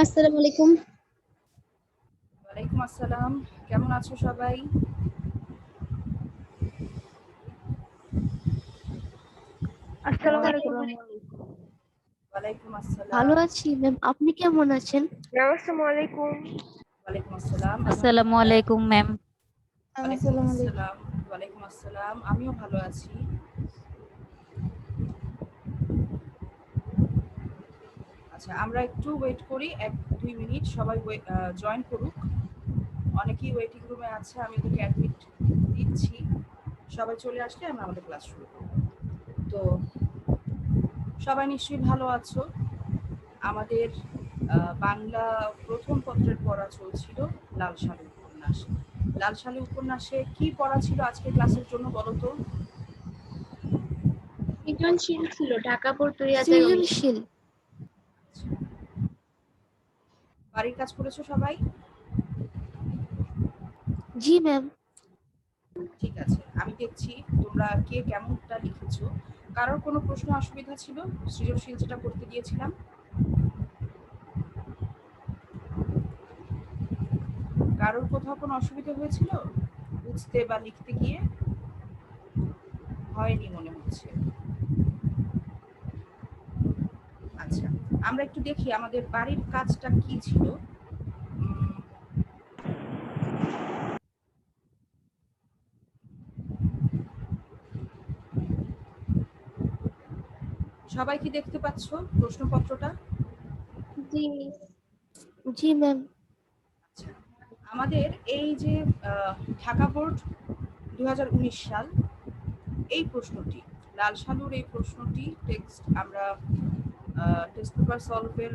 আসসালামু আলাইকুম। ওয়ালাইকুম আসসালাম। কেমন আছো সবাই? আসসালামু আলাইকুম। আসসালামু ওয়ালাইকুম ভালো আসসালাম। আছি ম্যাম, আপনি কেমন আছেন? আসসালামু আলাইকুম। ওয়ালাইকুম আসসালাম। আসসালামু আলহামদুলিল্লাহ। আলাইকুম ম্যাম। ওয়ালাইকুম আসসালামু আলাইকুম। আসসালাম। ওয়ালাইকুম আসসালাম। আমিও ভালো আছি। আচ্ছা, আমরা একটু ওয়েট করি, 1-2 মিনিট সবাই জয়েন করুক। অনেকেই ওয়েটিং রুমে আছে, আমি ওদেরকে অ্যাডমিট দিচ্ছি। সবাই চলে আসলে আমরা আমাদের ক্লাস শুরু করব। তো সবাই নিশ্চয়ই ভালো আছো। আমাদের বাংলা প্রথম পত্রের পড়া চলছিল লাল সালু উপন্যাস। লাল সালু উপন্যাসে কি পড়া ছিল আজকে ক্লাসের জন্য বলো তো? সৃজনশীল ছিল, ঢাকা বোর্ড 2019। সৃজনশীল। বাড়ির কাজ করেছো সবাই? জি ম্যাম। ঠিক আছে, আমি দেখছি তোমরা কে কেমনটা লিখেছো। কারোর কোনো প্রশ্ন অসুবিধা ছিল সৃজনশীল যেটা করতে দিয়েছিলাম? কারোর কোথাও কোনো অসুবিধা হয়েছিল বুঝতে বা লিখতে গিয়ে? হয়নি মনে হচ্ছে। আচ্ছা, আমরা একটু দেখি আমাদের বাড়ির কাজটা কি ছিল। উম, সবাই কি দেখতে পাচ্ছো প্রশ্নপত্রটা? জি জি ম্যাম। আচ্ছা, আমাদের এই যে ঢাকা বোর্ড 2019 সাল, এই প্রশ্নটি লাল সালুর এই প্রশ্নটি টেক্সট আমরা টেস্ট পেপার সলভের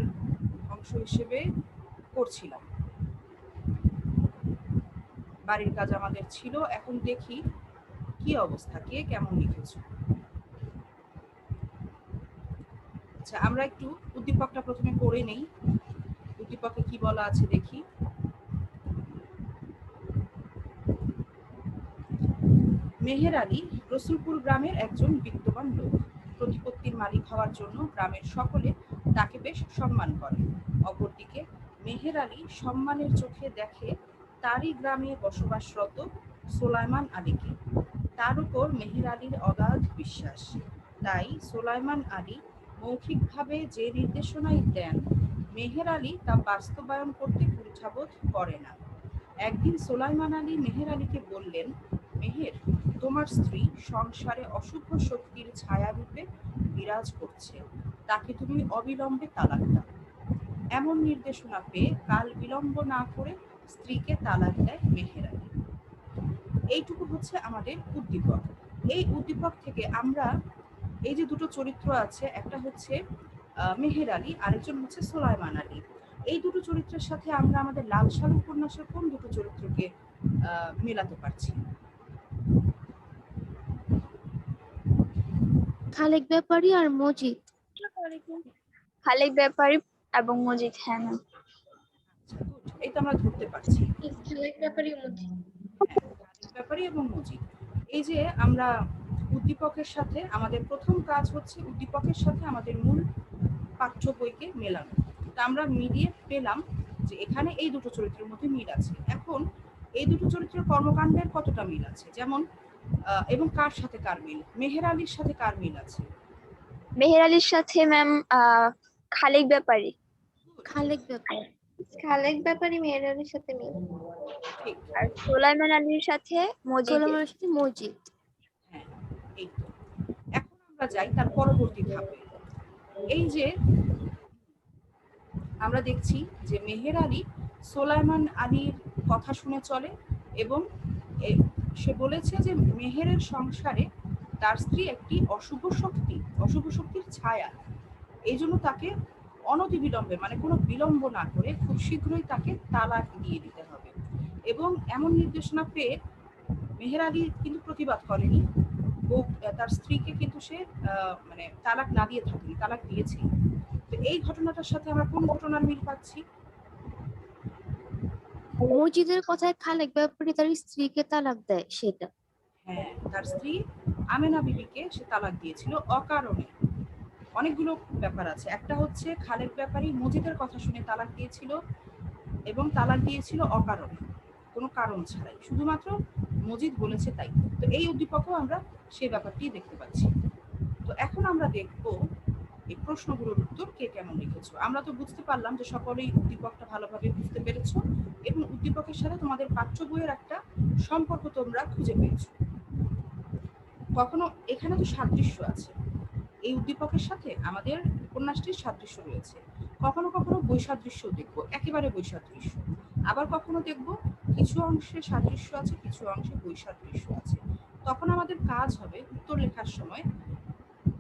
অংশ হিসেবে করছিলাম। বাড়ির কাজ আমাদের ছিল। এখন দেখি কি অবস্থা, কে কেমন লিখেছো। আচ্ছা, আমরা একটু উদ্দীপকটা প্রথমে পড়ে নেই। উদ্দীপকে কি বলা আছে দেখি। মেহের আলী রসুলপুর গ্রামের একজন বিত্তবান লোক। প্রতিপত্তির মালিক হওয়ার জন্য গ্রামের সকলে তাকে বেশ সম্মান করে। অপরদিকে মেহের আলী সম্মানের চোখে দেখে তারই গ্রামে বসবাসরত সোলাইমান আলীকে। তার উপর মেহের আলীর অগাধ বিশ্বাস। তাই সোলাইমান আলী মৌখিকভাবে যে নির্দেশনাই দেন, মেহের আলী তা বাস্তবায়ন করতে কুণ্ঠাবোধ করে না। একদিন সোলাইমান আলী মেহের আলীকে বললেন, মেহের, তোমার স্ত্রী সংসারে অশুভ শক্তির ছায়ারূপে বিরাজ করছে, তাকে তুমি অবিলম্বে তালাক দাও। এমন নির্দেশনা পেয়ে কাল বিলম্ব না করে স্ত্রীকে তালাক দেয় মেহের আলী। এইটুকু হচ্ছে আমাদের উদ্দীপক। এই উদ্দীপক থেকে আমরা এই যে দুটো চরিত্র আছে, একটা হচ্ছে মেহের আলী, আরেকজন হচ্ছে সোলাইমান আলী। এই দুটো চরিত্রের সাথে আমরা আমাদের লাল সালু উপন্যাসের কোন দুটো চরিত্রকে মেলাতে পারছি? খালেক ব্যাপারী আর মজিদ। খালেক ব্যাপারী এবং মজিদ, হ্যাঁ ম্যাম। আচ্ছা, গুড, এই তো আমরা ধরতে পারছি। খালেক ব্যাপারী মজিদ। হ্যাঁ, খালেক ব্যাপারী এবং মজিদ। এই যে আমরা উদ্দীপকের সাথে আমাদের প্রথম কাজ হচ্ছে উদ্দীপকের সাথে আমাদের মূল পাঠ্য বইকে মেলানো। তা আমরা মিলিয়ে পেলাম যে এখানে এই দুটো চরিত্রের মধ্যে মিল আছে। এখন এই দুটো চরিত্রের কর্মকাণ্ডের কতটা মিল আছে, যেমন এবং কার সাথে কার মিল? মেহের আলীর সাথে কার মিল আছে? মেহের আলীর সাথে ম্যাম খালেক ব্যাপারী। খালেক ব্যাপারী। খালেক ব্যাপারী মেহের আলীর সাথে মিল। ঠিক। আর সোলাইমান আলীর সাথে মজিদের। সোলাইমানের সাথে মজিদ। হ্যাঁ, এই তো। এখন আমরা যাই তার পরবর্তী ধাপে। এই যে আমরা দেখছি যে মেহের আলী সোলাইমান আলীর কথা শুনে চলে এবং সে বলেছে যে মেহেরের সংসারে তার স্ত্রী একটি অশুভ শক্তির ছায়া। এই জন্য তাকে অনতিবিলম্বে, মানে কোনো বিলম্ব না করে খুব শীঘ্রই তাকে তালাক দিয়ে দিতে হবে। এবং এমন নির্দেশনা পেয়ে মেহের আলী কিন্তু প্রতিবাদ করেনি। তার স্ত্রীকে কিন্তু সে মানে তালাক না দিয়ে থাকেনি, তালাক দিয়েছে। তো এই ঘটনাটার সাথে আমরা কোন ঘটনার মিল পাচ্ছি? মজিদের কথায় খালেক ব্যাপারী তার স্ত্রীকে তালাক দেয়, সেটা। হ্যাঁ, তার স্ত্রী আমেনা বিবিকে সে তালাক দিয়েছিল অকারণে। অনেকগুলো ব্যাপার আছে। একটা হচ্ছে খালেক ব্যাপারী মজিদের কথা শুনে তালাক দিয়েছিল, এবং তালাক দিয়েছিল অকারণে, কোনো কারণ ছাড়াই, শুধুমাত্র মজিদ বলেছে তাই। তো এই উদ্দীপকও আমরা সেই ব্যাপারটি দেখতে পাচ্ছি। তো এখন আমরা দেখব এই প্রশ্নগুলোর উত্তর কে কেমন লিখেছো। আমরা তো বুঝতে পারলাম যে সকলেই উদ্দীপকটা ভালোভাবে বুঝতে পেরেছো, এবং উদ্দীপকের সাথে তোমাদের পাঠ্য বইয়ের একটা সম্পর্ক তোমরা খুঁজে পেয়েছো। কখনো এখানে তো সাদৃশ্য আছে, এই উদ্দীপকের সাথে আমাদের উপন্যাসটির সাদৃশ্য রয়েছে। কখনো কখনো বৈসাদৃশ্য দেখব, একেবারে বৈসাদৃশ্য। আবার কখনো দেখব কিছু অংশে সাদৃশ্য আছে, কিছু অংশে বৈসাদৃশ্য আছে। তখন আমাদের কাজ হবে উত্তর লেখার সময়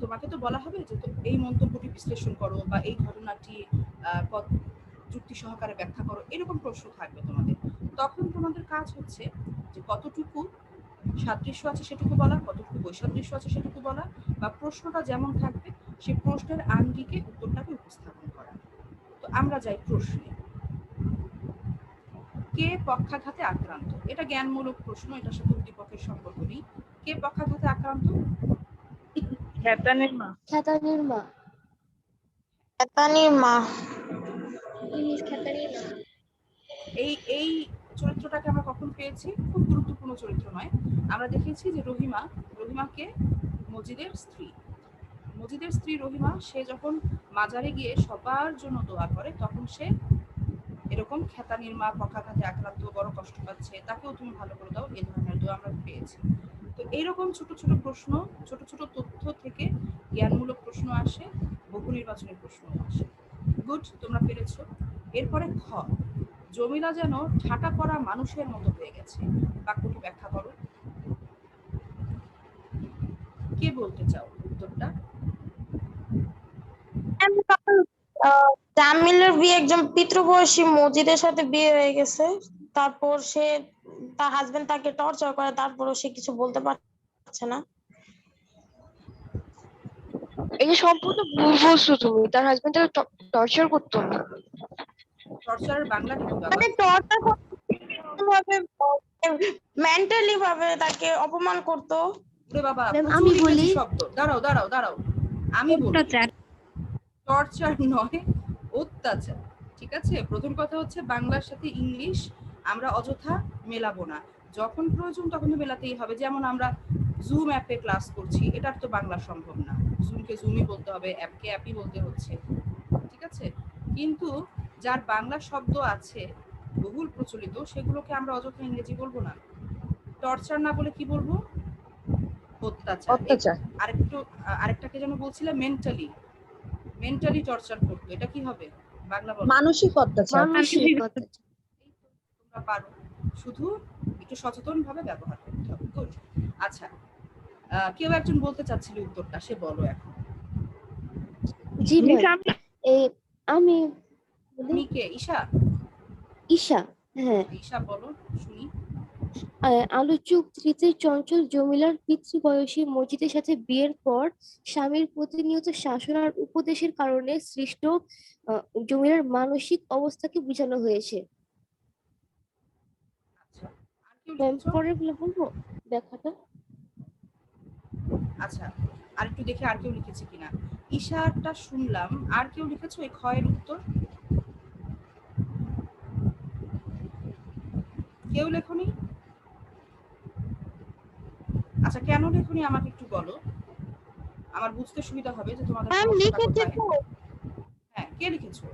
তোমাকে তো বলা হবে যে এই মন্তব্যটি বিশ্লেষণ করো বা এই ঘটনাটি যুক্তি সহকারে ব্যাখ্যা করো, এরকম প্রশ্ন থাকবে তোমাদের। তখন তোমাদের কাজ হচ্ছে যে কতটুকু সাদৃশ্য আছে সেটুকু বলা, কতটুকু বৈসাদৃশ্য আছে সেটুকু বলা, বা প্রশ্নটা যেমন থাকবে সেই প্রশ্নের আঙ্গিকে উত্তরটাকে উপস্থাপন করা। তো আমরা যাই প্রশ্নে। কে পক্ষাঘাতে আক্রান্ত? এটা জ্ঞানমূলক প্রশ্ন, এটার সাথে উদ্দীপকের সম্পর্ক নেই। কে পক্ষাঘাতে আক্রান্ত? খেতানের মা। খেতানির মা। খেতানির মা। খেতানির মা। এই এই চরিত্রটাকে আমরা কখন পেয়েছি? খুব গুরুত্বপূর্ণ চরিত্র নয়, আমরা দেখেছি যে রহিমাকে মজিদের স্ত্রী, মজিদের স্ত্রী রহিমা, সে যখন মাজারে গিয়ে সবার জন্য দোয়া করে, তখন সে এরকম খেতানির মা পক্ষাঘাতে আক্রান্ত, বড় কষ্ট পাচ্ছে, তাকেও তুমি ভালো করে দাও, এই ধরনের দোয়া আমরা পেয়েছি। তো এইরকম ছোট ছোট প্রশ্ন, ছোট ছোট তথ্য থেকে জ্ঞানমূলক প্রশ্ন আসে, বহু নির্বাচনী প্রশ্ন আসে। গুড, তোমরা পেরেছো। এরপরে খ, জমিলা যেন ঠাটা পড়া মানুষের মতো হয়ে গেছে, বাক্যটি ব্যাখ্যা করো। কে বলতে চাও উত্তরটা? জামিলের বিয়ে একজন পিতৃবয়সী মজিদের সাথে বিয়ে হয়ে গেছে, তারপর সে তার হাজবেন্ড তাকে টর্চার করে, তারপরও সে কিছু বলতে পারছে না। এই যে সম্পূর্ণ ভুল বলছো তুমি, তার হাজবেন্ড তাকে টর্চার করতো না। টর্চারের বাংলা কি বাবা? মানে টর্চার ভাবে, মেন্টালি ভাবে তাকে অপমান করতো। ওরে বাবা, ম্যাম, প্রচুর আমি ইংরেজি বলি। শব্দ। দাঁড়াও, আমি বলি। টর্চার নয়, অত্যাচার। ঠিক আছে, প্রথম কথা হচ্ছে বাংলার সাথে ইংলিশ আমরা অযথা মেলাবো না, যখন প্রয়োজন তখন তো মেলাতেই হবে। যেমন আমরা জুম অ্যাপে ক্লাস করছি, এটার তো বাংলা সম্ভব না, জুমকে জুমই বলতে হবে, অ্যাপকে অ্যাপই বলতে হচ্ছে। ঠিক আছে, কিন্তু যার বাংলা শব্দ আছে বহুল প্রচলিত, সেগুলোকে আমরা অযথা ইংরেজি বলবো না। টর্চার না বলে কি বলবো? অত্যাচার। আরেকটাকে যেন বলছিলে মেন্টালি টর্চার করতো, এটা কি হবে বাংলা বলো? মানসিক অত্যাচার। মানসিক অত্যাচার। তোমরা পারো, শুধু একটু সচেতন ভাবে ব্যবহার করতে হবে। গুড। আচ্ছা, কেউ একজন বলতে চাচ্ছিল উত্তরটা, সে বলো এখন। জি ম্যাম, এই আমি তুমি কে? ঈশা? ঈশা। হ্যাঁ, ঈশা বলো শুনি। আলোচক স্মৃতি চঞ্চল জমিলার পিতৃবয়সী মজিদের সাথে বিয়ের পর স্বামীর প্রতিনিয়ত শাসন আর উপদেশের কারণে সৃষ্ট জমিলার মানসিক অবস্থাকে বোঝানো হয়েছে। আচ্ছা, আর কেউ ম্যাম, লিখেছো? পরের গুলো বলবো ব্যাখ্যাটা? আচ্ছা, আর একটু দেখে আর কেউ লিখেছে কিনা। ঈশাটা শুনলাম, আর কেউ লিখেছো এই ক্ষয়ের উত্তর? কেউ লেখনি? আচ্ছা, কেন লেখনি আমাকে একটু বলো, আমার বুঝতে সুবিধা হবে যে তোমাদের ম্যাম সমস্যাটা লিখেছে কোথায়। তো, হ্যাঁ, কে লিখেছো?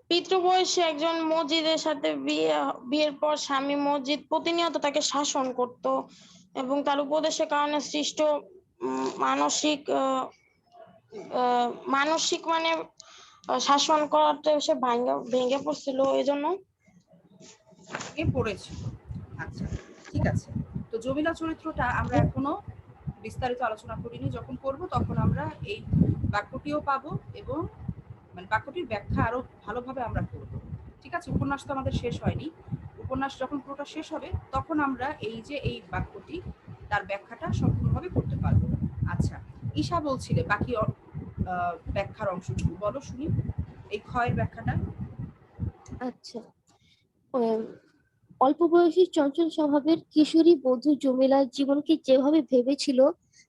পিতৃবয়সী একজন মজিদের সাথে বিয়ের পর স্বামী মজিদ প্রতিনিয়ত তাকে শাসন করত, এবং তার উপদেশের কারণে সৃষ্ট মানসিক মানসিক মানে শাসন করাতে সে ভেঙে পড়ছিল, এই জন্য। কে পড়েছিল? আচ্ছা, ঠিক আছে। তো জমিলা চরিত্রটা আমরা এখনো বিস্তারিত আলোচনা করিনি, যখন করব তখন আমরা এই বাক্যটিও পাবো, এবং মানে বাক্যটির ব্যাখ্যা আরো ভালোভাবে আমরা করব। ঠিক আছে, উপন্যাস তো আমাদের শেষ হয়নি, উপন্যাস যখন পুরোটা শেষ হবে তখন আমরা এই যে এই বাক্যটি, তার ব্যাখ্যাটা সম্পূর্ণভাবে করতে পারবো। আচ্ছা, ঈশা বলছিলে বাকি ব্যাখ্যার অংশটুকু বলো শুনি, এই ক্ষয়ের ব্যাখ্যাটা। আচ্ছা, অল্প বয়সী চঞ্চল স্বভাবের কিশোরী বধূ জমিলা জীবনকে যেভাবে ভেবেছিল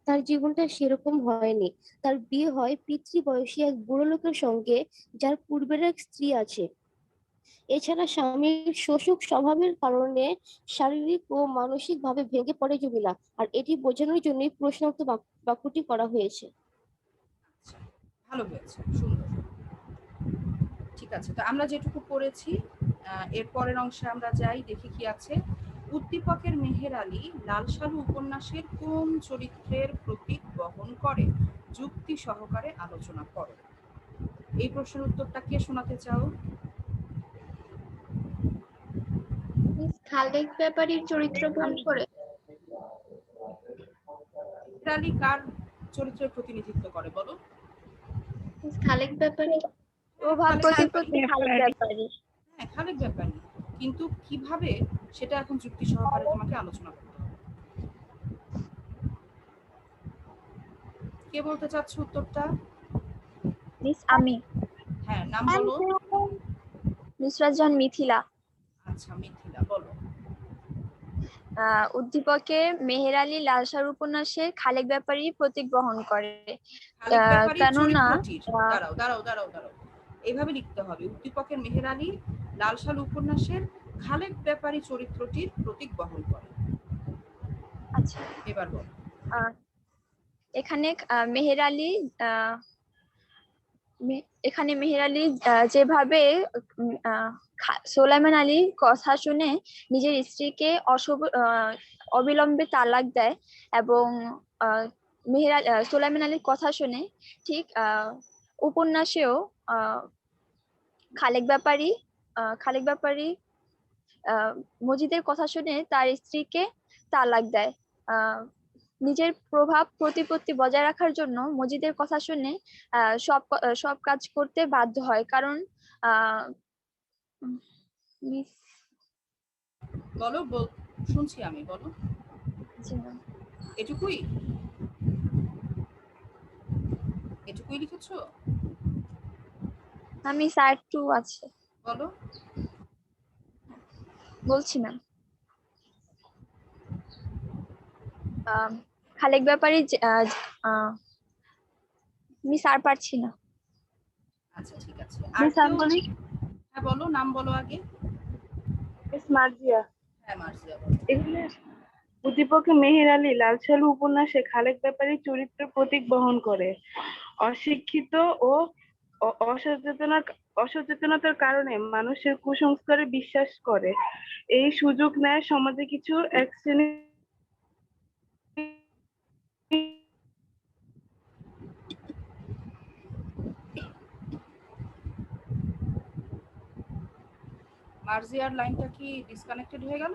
তার জীবনটা সেরকম হয়নি। তার বিয়ে হয় পিতৃবয়সী এক বুড়ো লোকের সঙ্গে, যার পূর্বের এক স্ত্রী আছে। এছাড়া স্বামীর শোষক স্বভাবের কারণে শারীরিক ও মানসিক ভাবে ভেঙে পড়ে জমিলা। আর এটি বোঝানোর জন্যই প্রশ্নোক্ত বাক্যটি করা হয়েছে। আচ্ছা, ভালো হয়েছে, সুন্দর। ঠিক আছে, তো আমরা যেটুকু পড়েছি এর পরের অংশে আমরা যাই, দেখি কি আছে। উদ্দীপকের মেহের আলী লাল সালু উপন্যাসের কোন চরিত্রের প্রতীক বহন করে? যুক্তি সহকারে আলোচনা করো। এই প্রশ্নের উত্তরটা কে শোনাতে চাও? মিস খালেক ব্যাপারীর চরিত্র বহন করে। মেহের আলী কার চরিত্রের প্রতিনিধিত্ব করে বলো? মিস খালেক ব্যাপারী। প্রতিপত্তি খালেক ব্যাপারী। হ্যাঁ, খালেক ব্যাপারী, কিন্তু কিভাবে সেটা এখন যুক্তি সহকারে তোমাকে আলোচনা করতে হবে। কে বলতে চাচ্ছ উত্তরটা? মিস আমি। হ্যাঁ, নাম বলো। নুসরাত জাহান মিথিলা। আচ্ছা, মিথিলা, বলো। উদ্দীপকে মেহের আলী লাল সালু উপন্যাসের খালেক ব্যাপারী প্রতীক বহন করে। খালেক ব্যাপারী কেননা চরিত্রটির, দাঁড়াও দাঁড়াও দাঁড়াও দাঁড়াও, এইভাবে লিখতে হবে। উদ্দীপকের মেহের আলী লাল সালু উপন্যাসের খালেক ব্যাপারী চরিত্রটির প্রতীক বহন করে। আচ্ছা, এবার বল। এখানে মেহের আলী যেভাবে সোলাইমান আলীর কথা শুনে নিজের স্ত্রীকে অবিলম্বে তালাক দেয়, এবং সোলাইমান আলীর কথা শুনে ঠিক উপন্যাসেও খালেক ব্যাপারী মজিদের কথা শুনে তার স্ত্রীকে তালাক দেয়। নিজের প্রভাব প্রতিপত্তি বজায় রাখার জন্য মজিদের কথা শুনে সব কাজ করতে বাধ্য হয়, কারণ বলো, শুনছি আমি, বলো। এটুকুই লিখেছো? আমি স্যার টু আছে, বলো। বলছি ম্যাম। খালেক ব্যাপারী মিস আর পারছি না। আচ্ছা, ঠিক আছে। আর কেউ? হ্যাঁ, বলো, নাম বলো আগে। মার্জিয়া। হ্যাঁ, মার্জিয়া, বলো। এখানে উদ্দীপকে মেহের আলী লাল সালু উপন্যাসে খালেক ব্যাপারী চরিত্র প্রতীক বহন করে। অশিক্ষিত ও অসচেতনতার কারণে মানুষের কুসংস্কারে বিশ্বাস করে। এই সুযোগ নেয় সমাজে কিছু এক শ্রেণী মার্জিয়ার লাইনটা কি ডিসকানেক্টেড হয়ে গেল?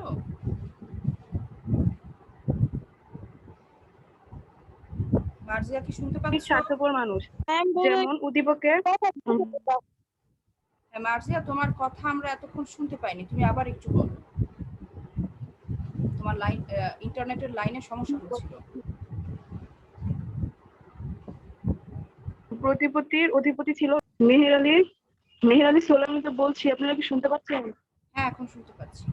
মার্জিয়া কি শুনতে পাচ্ছ? স্বার্থপর মানুষ, যেমন উদ্দীপকে। হ্যাঁ, মার্জিয়া, তোমার কথা আমরা এতক্ষণ শুনতে পাইনি, তুমি আবার একটু বলো। তোমার ইন্টারনেটের লাইনে সমস্যা হচ্ছিল। প্রতিপত্তির অধিপতি ছিল মেহের আলী সোলাইমান। তো বলছি, আপনারা কি শুনতে পাচ্ছেন? হ্যাঁ, এখন শুনতে পাচ্ছি।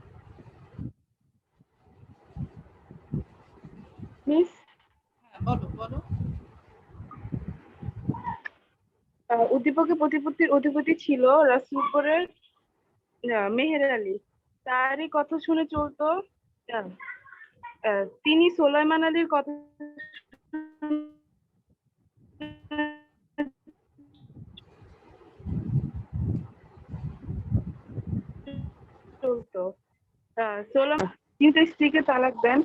মিস, হ্যাঁ, বলো বলো। উদ্দীপকে প্রতিপত্তির অধিপতি ছিল রাসূলপুরের মেহের আলী। তারই কথা শুনে চলতো। তিনি সোলাইমান আলীর কথা চলতো। তিনি তার স্ত্রীকে তালাক দেন।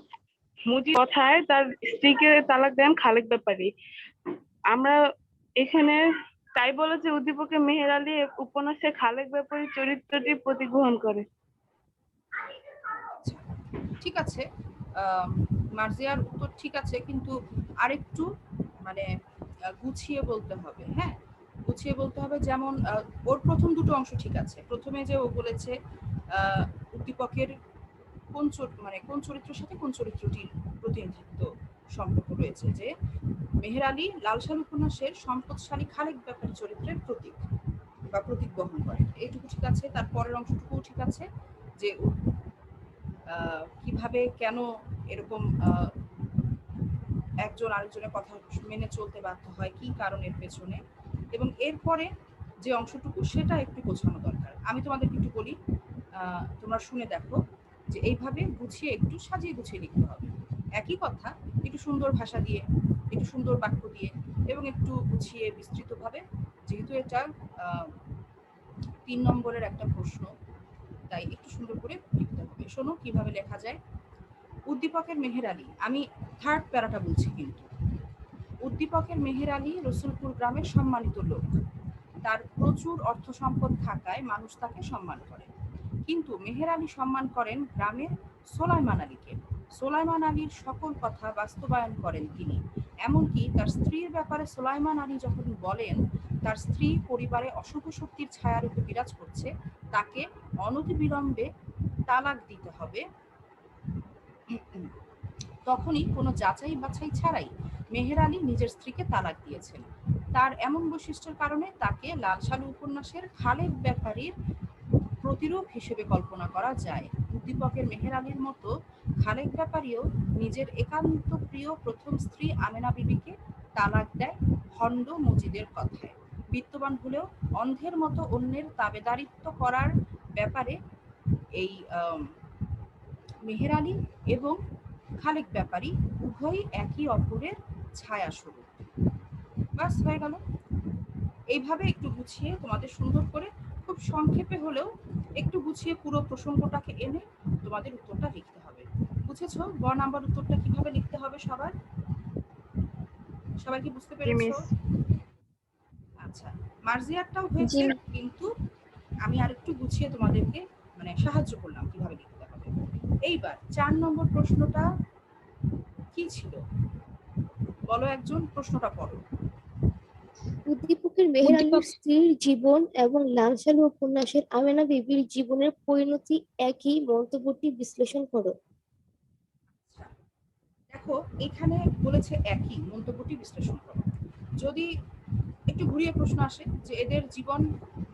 মুজিব কথায় তার স্ত্রীকে তালাক দেন খালেক ব্যাপারী। আমরা এখানে তাই বলে যে উদ্দীপকে মেহের আলী উপন্যাসে খালেক ব্যাপারী চরিত্রটি প্রতীক বহন করে। ঠিক আছে, মার্জিয়ার উত্তর ঠিক আছে, কিন্তু আরেকটু মানে গুছিয়ে বলতে হবে। হ্যাঁ, গুছিয়ে বলতে হবে। যেমন ওর প্রথম দুটো অংশ ঠিক আছে। প্রথমে যে ও বলেছে উদ্দীপকের কোন চরিত্রের সাথে কোন চরিত্রটির প্রতিনিধিত্ব সম্পর্ক রয়েছে, যে মেহের আলী লাল সালু উপন্যাসের সম্পদশালী খালেক ব্যাপারী চরিত্রের প্রতীক বা প্রতীক বহন করে, এইটুকু ঠিক আছে। তার পরের অংশটুকু ঠিক আছে, যে কিভাবে কেন এরকম একজন আরেকজনের কথা মেনে চলতে বাধ্য হয়, কি কারণের পেছনে, এবং এরপরে যে অংশটুকু সেটা একটু গোছানো দরকার। আমি তোমাদেরকে একটু বলি, তোমরা শুনে দেখো যে এইভাবে গুছিয়ে একটু সাজিয়ে গুছিয়ে লিখতে হবে। একই কথা একটু সুন্দর ভাষা দিয়ে, একটু সুন্দর বাক্য দিয়ে এবং একটু গুছিয়ে বিস্তৃতভাবে, যেহেতু এটা 3 নম্বরের একটা প্রশ্ন, তাই একটু সুন্দর করে লিখতে হবে। শোনো কিভাবে লেখা যায়। উদ্দীপকের মেহের আলী, আমি থার্ড প্যারাটা বলছি কিন্তু। উদ্দীপকের মেহের আলী রসুলপুর গ্রামের সম্মানিত লোক। তার প্রচুর অর্থ সম্পদ থাকায় মানুষ তাকে সম্মান করে। কিন্তু মেহের আলী সম্মান করেন গ্রামের সোলাইমান আলীকে। সোলাইমান আলীর সকল কথা বাস্তবায়ন করেন তিনি। এমনকি তার স্ত্রীর ব্যাপারে সোলাইমান আলী যখন বলেন তার স্ত্রী পরিবারে অশুভ শক্তির ছায়ারূপে বিরাজ করছে, তাকে অনতিবিলম্বে তালাক দিতে হবে, তখনই কোনো যাচাই বাছাই ছাড়াই মেহের আলী নিজের স্ত্রীকে তালাক দিয়েছেন। তার এমন বৈশিষ্ট্যের কারণে তাকে লাল সালু উপন্যাসের খালেক ব্যাপারীর প্রতিরূপ হিসেবে কল্পনা করা যায়। উদ্দীপকের মেহের আলীর মতো খালেক ব্যাপারীও নিজের একান্ত প্রিয় প্রথম স্ত্রী আমেনা বিবিকে তালাক দেয় ভণ্ড মজিদের কথায়। বিত্তবান হলেও অন্ধের মতো অন্যের তাবেদারিত্ব করার ব্যাপারে এই মেহের আলী এবং খালেক ব্যাপারী উভয়ই একই অপরের ছায়াস্বরূপ। বাস হয়ে গেল। এইভাবে একটু গুছিয়ে তোমাদের সুন্দর করে, খুব সংক্ষেপে হলেও একটু গুছিয়ে পুরো প্রসঙ্গটাকে এনে তোমাদের উত্তরটা লিখতে হবে। বুঝেছো গ নাম্বার উত্তরটা কিভাবে লিখতে হবে? সবাই কি বুঝতে জি পেরেছো? মিস। আচ্ছা, মার্জিয়ারটাও জি হয়েছে, ma'am। কিন্তু আমি আরেকটু গুছিয়ে তোমাদেরকে সাহায্য করলাম কিভাবে লিখতে হবে। এইবার 4 নম্বর প্রশ্নটা কি ছিল বলো, একজন প্রশ্নটা পড়ো। উদ্দীপকের মেহের আলীর স্ত্রীর জীবন এবং লাল সালু উপন্যাসের আমেনা বিবির জীবনের পরিণতি একই, মন্তব্যটি বিশ্লেষণ করো। আচ্ছা, দেখো এখানে বলেছে একই, মন্তব্যটি বিশ্লেষণ করো। যদি একটু ঘুরিয়ে প্রশ্ন আসে যে এদের জীবন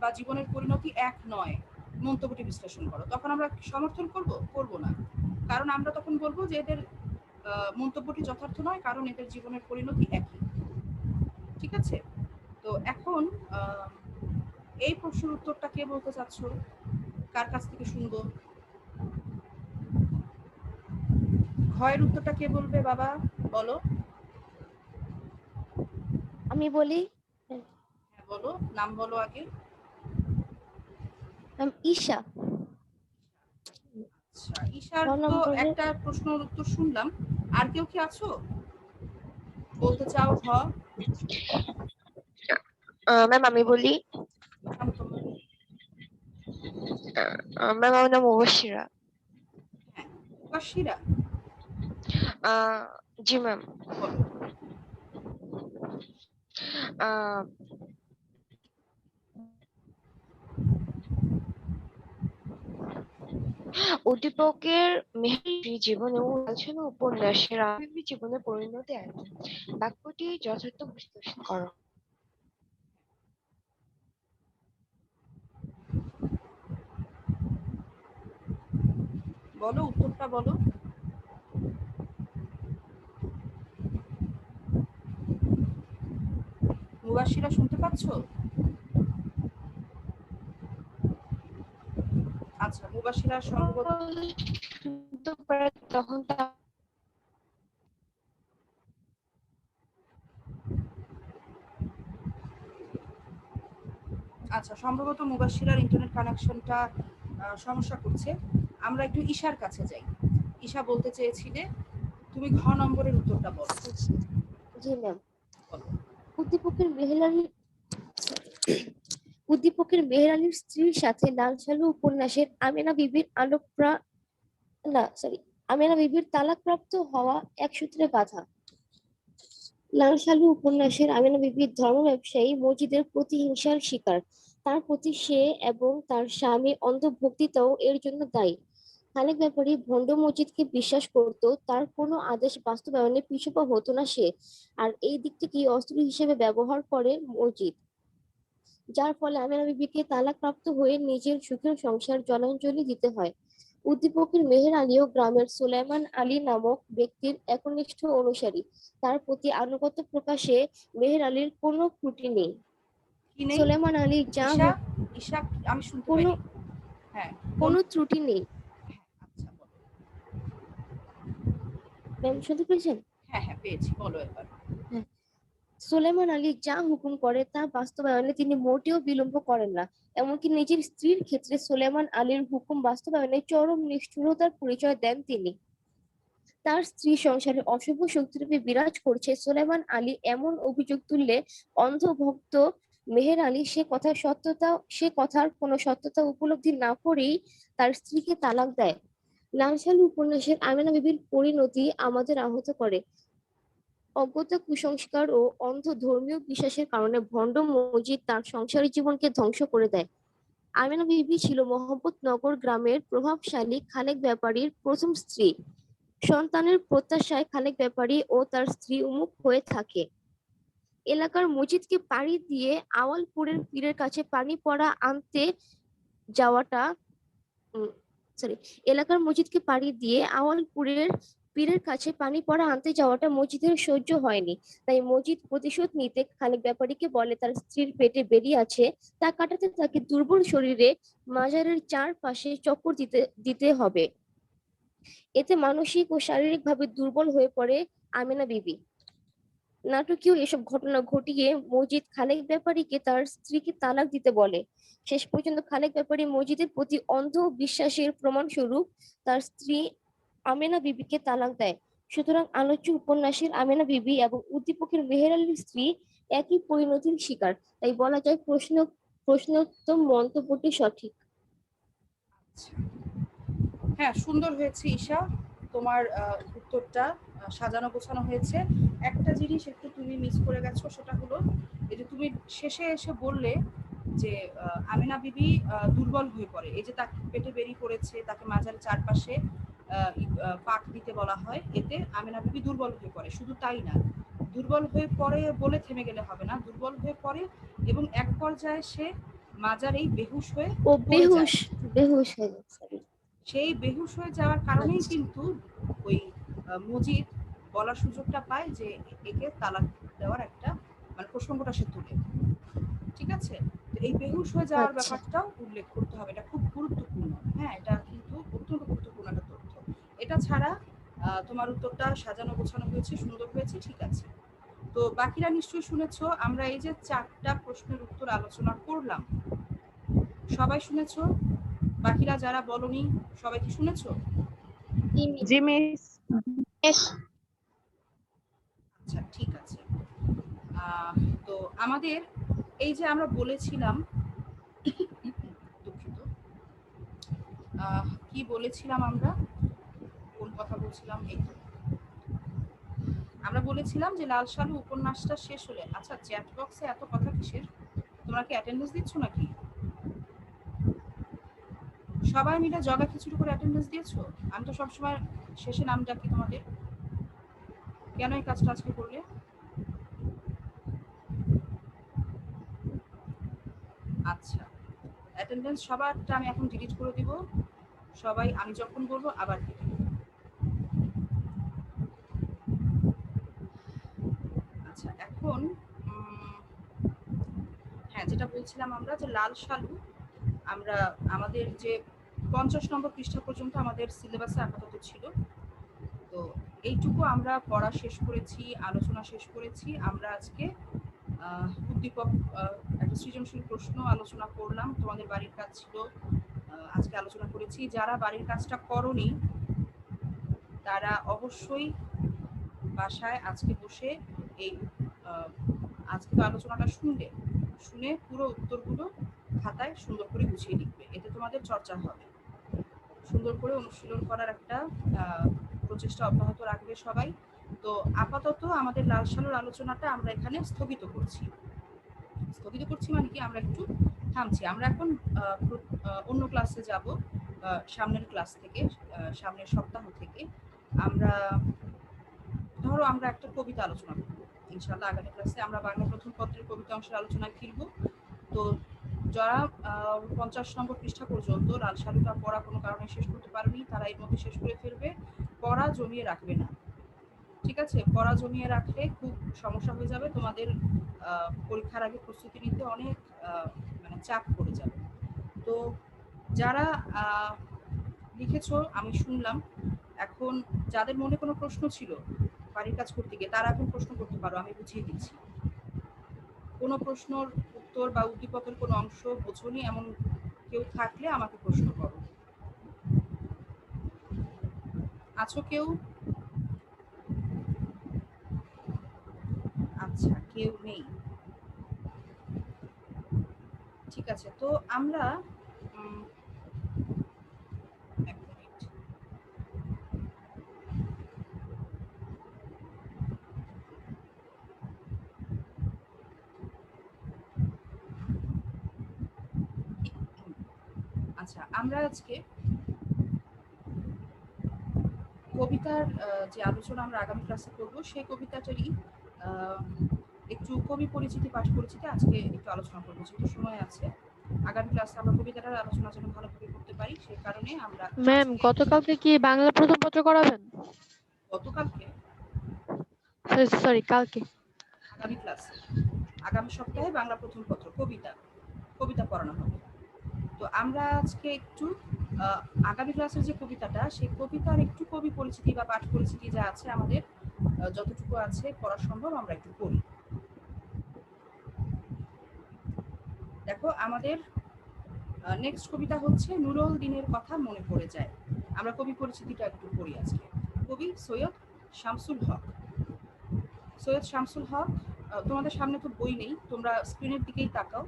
বা জীবনের পরিণতি এক নয়, মন্তব্যটি বিশ্লেষণ করো, তখন আমরা সমর্থন করব না, কারণ আমরা তখন বলবো যে এদের মন্তব্যটি যথার্থ নয়, কারণ এদের জীবনের পরিণতি একই। ঠিক আছে? তো এখন এই প্রশ্নের উত্তরটা কে বলতে চাচ্ছ? কার কাছ থেকে শুনবো? ঘয়ের উত্তরটা কে বলবে বাবা? বলো। আমি বলি। হ্যাঁ বলো, নাম বলো আগে। ঈশা। আচ্ছা, ঈশার গ তো নম্বরে একটা প্রশ্নের উত্তর শুনলাম, আর কেউ কি আছো বলতে চাও? ম্যাম আমি বলি। ম্যাম আমার নাম মুবাশিরা। হ্যাঁ, মুবাশিরা, জি ম্যাম। বলো। উদ্দীপকের মেহের জীবন এবং লালসালু উপন্যাসের আমেনা জীবনের পরিণতি একই, বাক্যটি যথার্থ বিশ্লেষণ করো। বলো, উত্তরটা বলো। মুবাশিরা শুনতে পাচ্ছ? আচ্ছা, মুবাশিরা সম্ভবত শুনতে পারে তখন আচ্ছা, সম্ভবত মুবাশিরার ইন্টারনেট কানেকশনটা সমস্যা করছে। আমরা একটু ঈশার কাছে যাই। ঈশা বলতে চেয়েছিলে, তুমি ঘ নম্বরের উত্তরটা বলো। জি ম্যাম। বলো। উদ্দীপকের মেহের আলীর উদ্দীপকের মেহের আলীর স্ত্রীর সাথে লাল সালু উপন্যাসের আমেনা বিবির তালাকপ্রাপ্ত হওয়া এক সূত্রে বাঁধা। লাল সালু উপন্যাসের আমেনা বিবি ধর্ম ব্যবসায়ী মজিদের প্রতিহিংসার শিকার। তার প্রতি সে এবং তার স্বামী অন্ধভক্তিতাও এর জন্য দায়ী। খালেক ব্যাপারী ভণ্ড মজিদকে বিশ্বাস করত, তার কোনো আদেশ বাস্তবায়নে পিছুপা হতো না সে, আর এই দিকটিকে অস্ত্র হিসেবে ব্যবহার করে মজিদ, যার ফলে আমেনা বিবিকে তালাকপ্রাপ্ত হয়ে নিজের সুখের সংসার জলাঞ্জলি দিতে হয়। উদ্দীপকের মেহের আলীও গ্রামের সুলাইমান আলী নামক ব্যক্তির একনিষ্ঠ অনুসারী। তার প্রতি আনুগত্য প্রকাশে মেহের আলীর কোনো ত্রুটি নেই। কি নেই? সুলাইমান আলী যা ঈশা, ঈশা, আমি শুনতে কোনো পাইনি। হ্যাঁ, কোনো ত্রুটি নেই। হ্যাঁ, আচ্ছা বলো। ম্যাম শুনতে পেয়েছেন? হ্যাঁ হ্যাঁ, পেয়েছি, বলো এবার। হ্যাঁ। সুলাইমান আলী যা হুকুম করে তা বাস্তবায়নে তিনি মোটেও বিলম্ব করেন না। এমনকি নিজের স্ত্রীর ক্ষেত্রে সুলাইমান আলীর হুকুম বাস্তবায়নে চরম নিষ্ঠুরতার পরিচয় দেন তিনি। তার স্ত্রী সংসারে অশুভ শক্তিরূপে বিরাজ করছে সুলাইমান আলী এমন অভিযোগ তুললে অন্ধভক্ত মেহের আলী সে কথার কোনো সত্যতা উপলব্ধি না করেই তার স্ত্রীকে তালাক দেয়। লালসালু উপন্যাসের আমেনা বিবির পরিণতি আমাদের আহত করে। অজ্ঞতা, কুসংস্কার ও অন্ধ ধর্মীয় বিশ্বাসের কারণে ভণ্ড মজিদ তার সংসারী জীবনকে ধ্বংস করে দেয়। আমেনা বিবি ছিল মোহাম্মদনগর গ্রামের প্রভাবশালী খালেক ব্যাপারীর প্রথম স্ত্রী। সন্তানের প্রত্যাশায় খালেক ব্যাপারী ও তার স্ত্রী উন্মুখ হয়ে থাকে। এলাকার মসজিদকে পাড়ি দিয়ে আওয়ালপুরের পীরের কাছে পানি পড়া আনতে যাওয়াটা সরি এলাকার মসজিদকে পাড়ি দিয়ে আওয়ালপুরের পীরের কাছে পানি পড়া আনতে যাওয়াটা মসজিদের সহ্য হয়নি। তাই মসজিদ প্রতিশোধ নিতে খালেক ব্যাপারীকে বলে তার স্ত্রীর পেটে বেরি আছে, তা কাটাতে তাকে দুর্বল শরীরে মাজারের চারপাশে চক্কর দিতে দিতে হবে। এতে মানসিক ও শারীরিক ভাবে দুর্বল হয়ে পড়ে আমেনা বিবি। নাটকীয় এসব ঘটনা ঘটিয়ে মজিদ খালেক ব্যাপারীকে তার স্ত্রীকে তালাক দিতে বলে। শেষ পর্যন্ত খালেক ব্যাপারী মজিদের প্রতি অন্ধ বিশ্বাসের প্রমাণস্বরূপ তার স্ত্রী আমেনা বিবিকে তালাক দেয়। সুতরাং আলোচ্য উপন্যাসের আমেনা বিবি এবং উদ্দীপকের মেহের আলীর স্ত্রী একই পরিণতির শিকার। তাই বলা যায় প্রশ্নোত্তম মন্তব্যটি সঠিক। আচ্ছা। হ্যাঁ, সুন্দর হয়েছে ঈশা, তোমার উত্তরটা সাজানো গোছানো হয়েছে। একটা জিনিস একটু তুমি মিস করে গেছো, সেটা হলো এই যে তুমি শেষে এসে বললে যে আমিনা বিবি দুর্বল হয়ে পড়ে, এই যে তাকে পেটে বেরিয়ে পড়েছে, তাকে মাজারের চারপাশে পাক দিতে বলা হয়, এতে আমিনা বিবি দুর্বল হয়ে পড়ে। শুধু তাই না, দুর্বল হয়ে পড়ে বলে থেমে গেলে হবে না, দুর্বল হয়ে পড়ে এবং এক পর্যায়ে সে মাজারেই বেহুশ হয়ে ও পড়ে যায়। বেহুশ হয়ে গেছে। সেই বেহুশ হয়ে যাওয়ার কারণেই আচ্ছা। কিন্তু ওই মজিদ বলার সুযোগটা পায় যে একে তালাক দেওয়ার একটা মানে প্রসঙ্গটা সে তুলে। ঠিক আছে, তো এই বেহুশ হয়ে যাওয়ার আচ্ছা। ব্যাপারটাও উল্লেখ করতে হবে, এটা খুব গুরুত্বপূর্ণ। হ্যাঁ, এটা কিন্তু অত্যন্ত গুরুত্বপূর্ণ একটা তথ্য। এটা ছাড়া তোমার উত্তরটা সাজানো গোছানো হয়েছে, সুন্দর হয়েছে, ঠিক আছে। তো বাকিরা নিশ্চয়ই শুনেছো, আমরা এই যে 4টা প্রশ্নের উত্তর আলোচনা করলাম, সবাই শুনেছো? বাকিরা যারা বলনি সবাই কি শুনেছো? জি মিস। আচ্ছা, ঠিক আছে। তো আমাদের এই যে আমরা বলেছিলাম, দুঃখিত, কি বলেছিলাম আমরা, কোন কথা বলছিলাম, এই তো আমরা বলেছিলাম যে লাল সালু উপন্যাসটা শেষ হলে, আচ্ছা চ্যাট বক্সে এত কথা কিসের, তোমরা কি অ্যাটেন্ডেন্স দিচ্ছ নাকি? সবাই মিলে জগা খিচুড়ি করে অ্যাটেন্ডেন্স দিয়েছো? আমি তো সবসময় শেষে নাম ডাকি তোমাদের, কেন এই কাজটা আজকে করলে? আচ্ছা, অ্যাটেন্ডেন্স সবারটা আমি এখন ডিলিট করে দিব, সবাই আমি যখন বলবো আবার কেটে দেব। আচ্ছা, এখন হ্যাঁ, যেটা বলছিলাম আমরা যে লাল সালু, আমরা আমাদের যে 50 নম্বর পৃষ্ঠা পর্যন্ত আমাদের সিলেবাসে আপাতত ছিল, তো এইটুকু আমরা পড়া শেষ করেছি, আলোচনা শেষ করেছি। আমরা আজকে উদ্দীপক একটা সৃজনশীল প্রশ্ন আলোচনা করলাম, তোমাদের বাড়ির কাজ ছিল, আজকে আলোচনা করেছি। যারা বাড়ির কাজটা করোনি তারা অবশ্যই বাসায় আজকে বসে এই আজকে তো আলোচনাটা শুনে পুরো উত্তরগুলো খাতায় সুন্দর করে গুছিয়ে লিখবে, এতে তোমাদের চর্চা হবে। সুন্দর করে অনুশীলন করার একটা প্রচেষ্টা অব্যাহত রাখবে সবাই। তো আপাতত আমাদের লাল সালুর আলোচনাটা আমরা এখানে স্থগিত করছি মানে কি, আমরা একটু থামছি। আমরা এখন অন্য ক্লাসে যাব, সামনের ক্লাস থেকে, সামনের সপ্তাহ থেকে আমরা ধরো আমরা একটা কবিতা আলোচনা করবো ইনশাআল্লাহ। আগামী ক্লাসে আমরা বাংলা প্রথম পত্রের কবিতা অংশের আলোচনায় ফিরবো। তো যারা 50 নম্বর পৃষ্ঠা পর্যন্ত লাল শালুটা পড়া কোনো কারণে শেষ করতে পারেনি, তারা এর মধ্যে শেষ করে ফেলবে। পড়া জমিয়ে রাখবে না, ঠিক আছে? পড়া জমিয়ে রাখলে খুব সমস্যা হয়ে যাবে, তোমাদের পরীক্ষার আগে প্রস্তুতি নিতে অনেক মানে চাপ পড়ে যাবে। তো যারা লিখেছো আমি শুনলাম, এখন যাদের মনে কোনো প্রশ্ন ছিল বাড়ির কাজ করতে গিয়ে, তারা এখন প্রশ্ন করতে পারো, আমি বুঝিয়ে দিচ্ছি। কোনো প্রশ্নর উত্তর বা উদ্দীপকের কোনো অংশ বোঝোনি এমন কেউ থাকলে আমাকে প্রশ্ন করো। আছো কেউ? আচ্ছা, কেউ নেই, ঠিক আছে। তো আমরা এক মিনিট। আচ্ছা, আমরা আজকে কবিতার যে আলোচনা আমরা আগামী ক্লাসে করব, সেই কবিতাটারই একটু কবি পরিচিতি পাঠ পরিচিতি আজকে একটু আলোচনা করবো, যেহেতু সময় আছে। আগামী ক্লাসে আমরা কবিতাটার আলোচনা যেন ভালোভাবে করতে পারি, সেই কারণে আমরা ম্যাম গতকালকে কি বাংলা প্রথম পত্র করাবেন? গতকালকে সরি কালকে। আগামী ক্লাসে আগামী সপ্তাহে বাংলা প্রথম পত্র কবিতা পড়ানো হবে। তো আমরা আজকে একটু আগামী ক্লাসের যে কবিতাটা, সেই কবিতার একটু কবি পরিচিতি বা পাঠ পরিচিতি যা আছে আমাদের যতটুকু আছে পড়া সম্ভব আমরা একটু পড়ি। দেখো, আমাদের নেক্সট কবিতা হচ্ছে নুরুল দিনের কথা মনে পড়ে যায়। আমরা কবি পরিচিতিটা একটু পড়ি আজকে। কবি সৈয়দ শামসুল হক। সৈয়দ শামসুল হক, তোমাদের সামনে তো বই নেই, তোমরা স্ক্রিনের দিকেই তাকাও।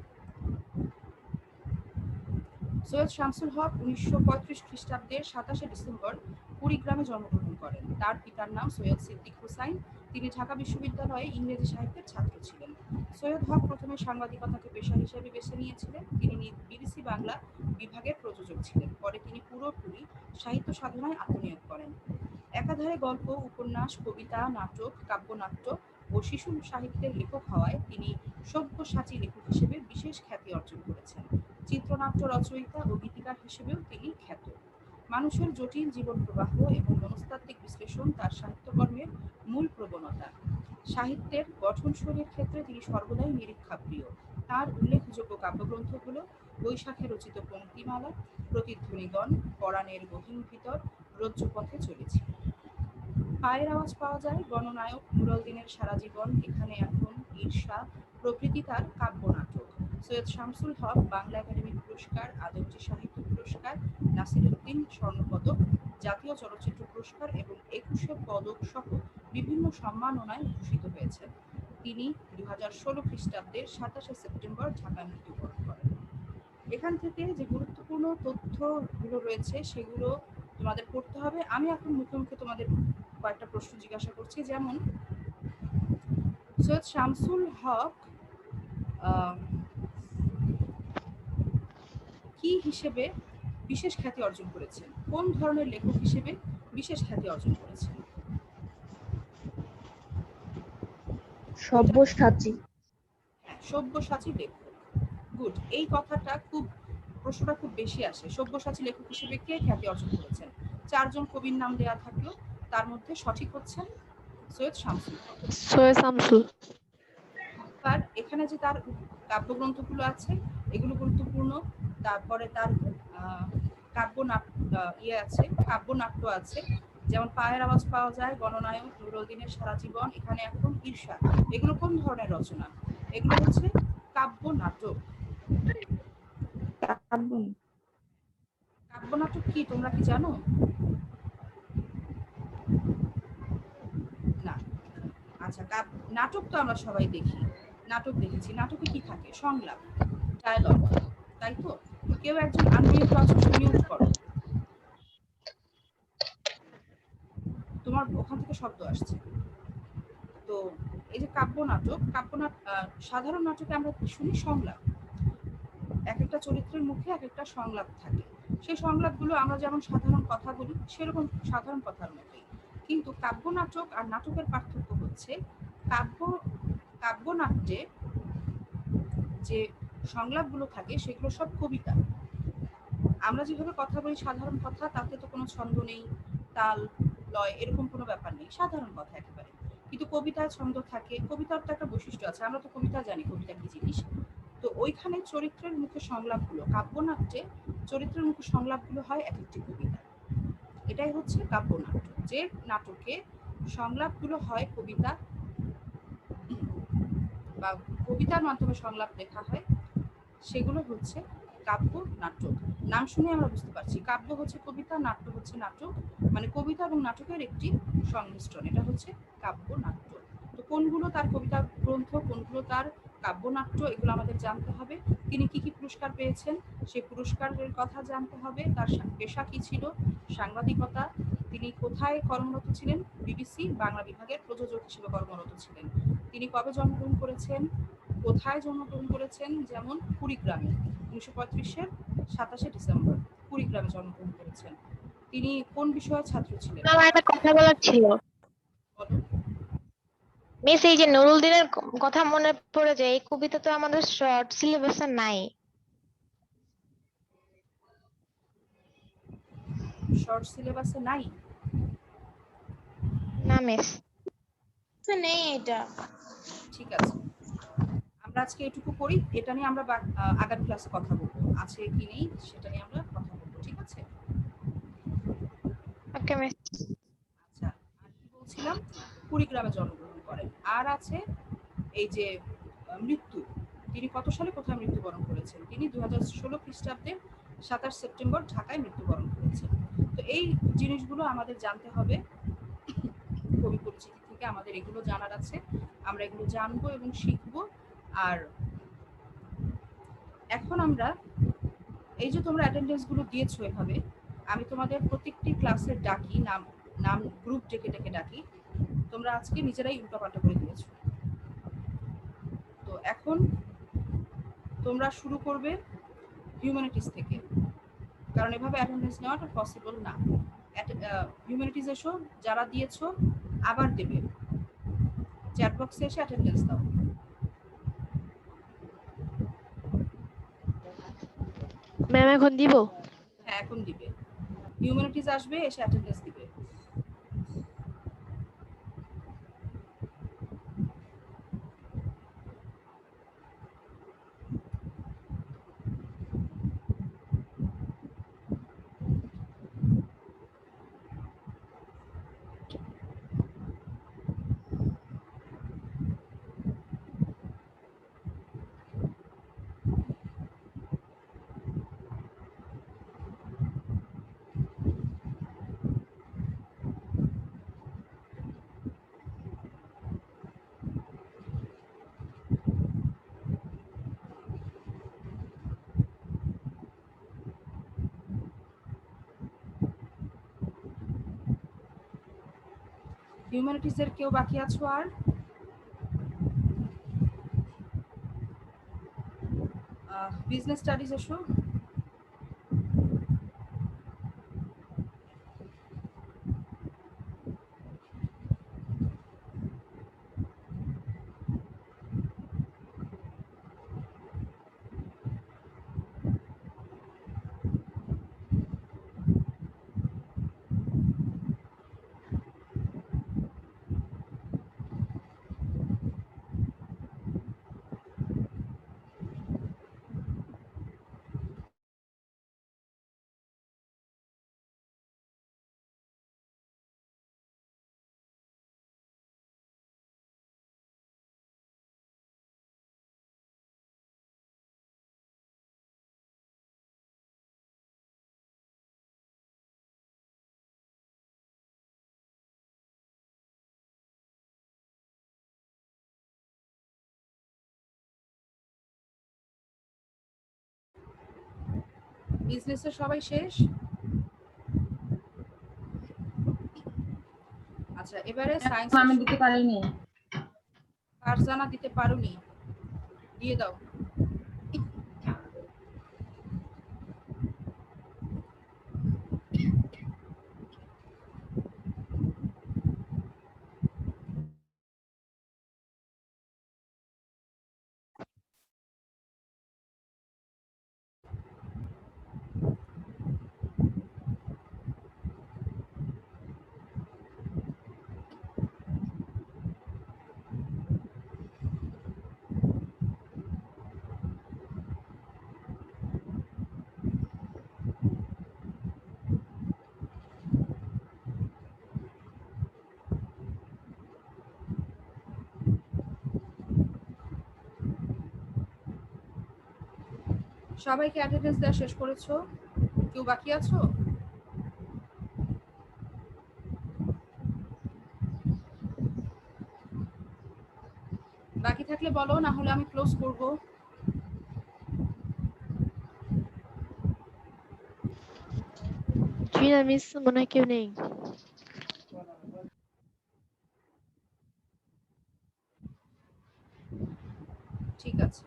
সৈয়দ শামসুল হক 1935 খ্রিস্টাব্দের 27শে ডিসেম্বর কুড়িগ্রামে জন্মগ্রহণ করেন। তার পিতার নাম সৈয়দ সিদ্দিক হুসাইন। তিনি ঢাকা বিশ্ববিদ্যালয়ে ইংরেজি সাহিত্যের ছাত্র ছিলেন। সৈয়দ হক প্রথমে সাংবাদিকতাকে পেশা হিসেবে বেছে নিয়েছিলেন। তিনি বিবিসি বাংলা বিভাগের প্রযোজক ছিলেন। পরে তিনি পুরোপুরি সাহিত্য সাধনায় আত্মনিয়োগ করেন। একাধারে গল্প, উপন্যাস, কবিতা, নাটক, কাব্যনাট্য ও শিশু সাহিত্যের লেখক হওয়ায় তিনি সব্যসাচী লেখক হিসেবে বিশেষ খ্যাতি অর্জন করেছেন। চিত্রনাট্য রচয়িতা ও গীতিকার হিসেবেও তিনি খ্যাত। মানুষের জটিল জীবন প্রবাহ এবং মনস্তাত্ত্বিক বিশ্লেষণ তার সাহিত্যকর্মের মূল প্রবণতা। সাহিত্যের গঠনশৈলীর ক্ষেত্রে তিনি সর্বদাই নিরীক্ষাপ্রিয়। তার উল্লেখযোগ্য কাব্যগ্রন্থ হল বৈশাখে রচিত পঙ্ক্তিমালা, প্রতিধ্বনিগণ, পরাণের গহীন ভিতর, রজ্জুপথে চলেছি। পায়ের আওয়াজ পাওয়া যায়, গণনায়ক, নুরুল দিনের সারা জীবন, এখানে এখন, ঈর্ষা প্রভৃতি তার কাব্যনাটক। সৈয়দ শামসুল হক বাংলা একাডেমি পুরস্কার, আদমজী সাহিত্য পুরস্কার, নাসিরউদ্দিন স্বর্ণপদক, জাতীয় চলচ্চিত্র পুরস্কার এবং 21শে পদক সহ বিভিন্ন সম্মাননায় ভূষিত হয়েছেন। তিনি 2016 খ্রিস্টাব্দের 27শে সেপ্টেম্বর ঢাকায় মৃত্যুবরণ করেন। এখান থেকে যে গুরুত্বপূর্ণ তথ্যগুলো রয়েছে সেগুলো তোমাদের পড়তে হবে। আমি এখন মুখে মুখে তোমাদের কয়েকটা প্রশ্ন জিজ্ঞাসা করছি, যেমন সৈয়দ শামসুল হক কি হিসেবে বিশেষ খ্যাতি অর্জন করেছেন? কোন ধরনের লেখক হিসেবে বিশেষ খ্যাতি অর্জন করেছেন? সব্যসাচী। সব্যসাচী লেখক, গুড। এই কথাটা প্রশ্নটা খুব বেশি আসে। সব্যসাচী লেখক হিসেবে কে খ্যাতি অর্জন করেছেন? 4 জন কবির নাম দেয়া থাকলো, তার মধ্যে সঠিক হচ্ছেন সৈয়দ শামসুল হক। সৈয়দ শামসুল। আর এখানে যে তার কাব্যগ্রন্থগুলো আছে এগুলো গুরুত্বপূর্ণ। তারপরে তার কাব্যনাট্য আছে, যেমন পায়ের আওয়াজ পাওয়া যায়, গণনায়ক, নুরুল দিনের সারা জীবন, এখানে এখন, ঈর্ষা। এগুলো কোন ধরনের রচনা? এগুলো হচ্ছে কাব্যনাটক। কাব্যনাটক কি তোমরা কি জানো? না। আচ্ছা, নাটক তো আমরা সবাই দেখি, নাটক দেখেছি। নাটকে কি থাকে? সংলাপ, ডায়ালগ, তাই তো? কেউ একজন আনমিউট বাচক মিউট করো, তোমার ওখান থেকে শব্দ আসছে। তো এই যে সাধারণ নাটকে আমরা শুনি সংলাপ, এক একটা চরিত্রের মুখে এক একটা সংলাপ থাকে। সেই সংলাপগুলো আমরা যেমন সাধারণ কথা বলি সেরকম সাধারণ কথার মতোই। কিন্তু কাব্যনাটক আর নাটকের পার্থক্য হচ্ছে কাব্যনাট্যে যে সংলাপগুলো থাকে সেগুলো সব কবিতা। আমরা যেভাবে কথা বলি সাধারণ কথা, তাতে তো কোনো ছন্দ নেই, তাল, লয় এরকম কোনো ব্যাপার নেই, সাধারণ কথা একেবারে। কিন্তু কবিতায় ছন্দ থাকে, কবিতার তো একটা বৈশিষ্ট্য আছে, আমরা তো কবিতা জানি কবিতা কি জিনিস। তো ওইখানে চরিত্রের মুখে সংলাপগুলো, কাব্যনাট্যে চরিত্রের মুখে সংলাপগুলো হয় এক একটি কবিতা। এটাই হচ্ছে কাব্যনাট্য, যে নাটকে সংলাপগুলো হয় কবিতা বা কবিতার মাধ্যমে সংলাপ লেখা হয়, সেগুলো হচ্ছে কাব্য নাটক। নাম শুনে আমরা বুঝতে পারছি কাব্য হচ্ছে কবিতা, নাট্য হচ্ছে নাটক, মানে কবিতা এবং নাটকের একটি সংমিশ্রণ, এটা হচ্ছে কাব্য নাট্য। তো কোনগুলো তার কবিতা গ্রন্থ, কোনগুলো তার কাব্যনাট্য, এগুলো আমাদের জানতে হবে। তিনি কি কি পুরস্কার পেয়েছেন সেই পুরস্কারের কথা জানতে হবে। তার পেশা কি ছিল, সাংবাদিকতা। তিনি কোথায় কর্মরত ছিলেন, বিবিসি বাংলা বিভাগের প্রযোজক হিসেবে কর্মরত ছিলেন। তিনি কবে জন্মগ্রহণ করেছেন, কোথায় জন্মগ্রহণ করেছেন, যেমন কুড়িগ্রামে 1935-এর 27শে ডিসেম্বর কুড়িগ্রামে জন্মগ্রহণ করেছেন। তিনি কোন বিষয়ের ছাত্র ছিলেন? আমার একটা কথা বলার ছিল। বলো। মিস, এই যে নুরুল দিনের কথা মনে পড়ে যায়, এই কবিতা তো আমাদের শর্ট সিলেবাসে নাই। শর্ট সিলেবাসে নাই? না মিস। নেই এটা। ঠিক আছে, আমরা আজকে এটুকু করি, এটা নিয়ে আমরা আগামী ক্লাসে কথা বলবো, আছে কি নেই সেটা নিয়ে আমরা কথা বলবো, ঠিক আছে? ওকে মিস। আচ্ছা, আর কি বলছিলাম, কুড়িগ্রামে জন্মগ্রহণ করেন। আর আছে এই যে মৃত্যু, তিনি কত সালে কোথায় মৃত্যুবরণ করেছেন? তিনি 2016 খ্রিস্টাব্দে 27 সেপ্টেম্বর ঢাকায় মৃত্যুবরণ করেছেন। তো এই জিনিসগুলো আমাদের জানতে হবে, কবি পরিচিতি থেকে আমাদের এগুলো জানার আছে, আমরা এগুলো জানবো এবং শিখবো। আর এখন আমরা এই যে তোমরা অ্যাটেন্ডেন্স গুলো দিয়েছো এভাবে, আমি তোমাদের প্রত্যেকটি ক্লাসের ডাকি, নাম নাম গ্রুপ ডেকে ডেকে ডাকি, তোমরা আজকে নিজেরাই উল্টাপাল্টা করে দিয়েছো। তো এখন তোমরা শুরু করবে হিউম্যানিটিস থেকে, কারণ এভাবে অ্যাটেন্ডেন্স নেওয়াটা পসিবল না। হিউম্যানিটিস এসো, যারা দিয়েছো আবার দেবে, চ্যাট বক্সে এসে অ্যাটেন্ডেন্স দাও। ম্যাম এখন দিব? হ্যাঁ, এখন দিবে। হিউম্যানিটিস আসবে, এসে অ্যাটেন্ডেন্স দিবে। হিউম্যানিটিসের কেউ বাকি আছো আর? বিজনেস স্টাডিজ এসো। বিজনেসের সবাই শেষ? আচ্ছা, এবারে সায়েন্স আমি দিতে পারিনি। ফারজানা দিতে পারোনি, দিয়ে দাও। সবাইকে অ্যাটেন্ডেন্স দেওয়া শেষ করেছো? কেউ বাকি আছো? বাকি থাকলে বলো, না হলে আমি ক্লোজ করব। জি না মিস, মনে হয় কেউ নেই। ঠিক আছে।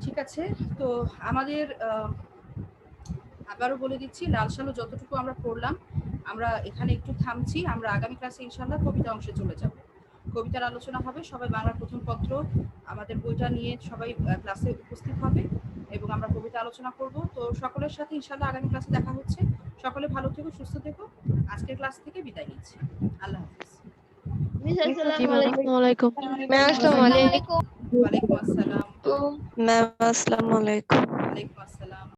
ঠিক আছে, তো আমাদের আবারও বলে দিচ্ছি, লাল সালু যতটুকু আমরা পড়লাম, আমরা এখানে একটু থামছি। আমরা আগামী ক্লাসে ইনশাআল্লাহ কবিতা অংশে চলে যাব। কবিতার আলোচনা হবে, সবাই বাংলা প্রথম পত্র আমাদের বইটা নিয়ে সবাই ক্লাসে উপস্থিত হবে এবং আমরা কবিতা আলোচনা করব। তো সকলের সাথে ইনশাআল্লাহ আগামী ক্লাসে দেখা হচ্ছে। সকলে ভালো থেকো, সুস্থ থেকো। আজকের ক্লাস থেকে বিদায় নিচ্ছি। আল্লাহ হাফেজ। মিস জি আসসালামু ম্যাম, আলাইকুম। আসসালামু আলাইকুম। ম্যাম আসসালামু আলাইকুম। ওয়ালাইকুম আসসালাম। ম্যাম আসসালামু আলাইকুম। ওয়ালাইকুম আসসালাম।